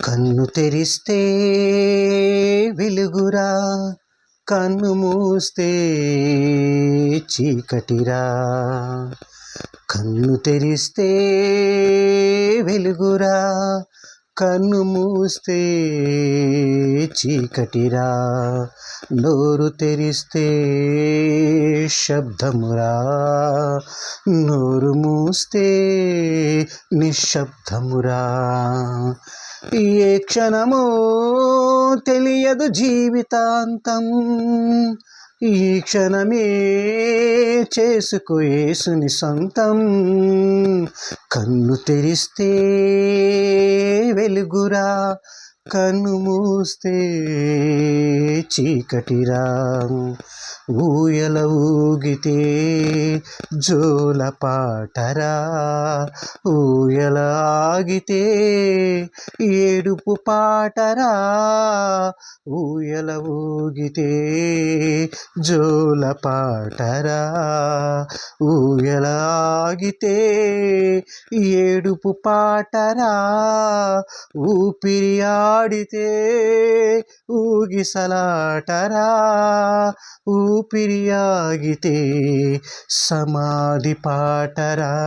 కన్ను తెరిస్తే వెలుగురా, కన్ను మూస్తే చీకటిరా. కన్ను తెరిస్తే వెలుగురా, కన్ను మూస్తే చీకటిరా. నోరు తెరిస్తే శబ్దమురా, నోరు మూస్తే నిశ్శబ్దమురా. ఏ క్షణమో తెలియదు జీవితాంతం, ఈ క్షణమే చేసుకో యేసుని సొంతం. కన్ను తెరిస్తే వెలుగురా, కన్ను మూస్తే చీకటిరా. ఊయల ఊగితే జోల పాటరా, ఊయల ఆగితే ఏడుపు పాటరా. ఊయల ఊగితే జోల పాటరా, ఊయల ఆగితే ఏడుపు పాటరా. ఊపిరి ఆడితే ఊగిసలాటరా, ఊపిరి ఆగితే సమాధి పాటరా.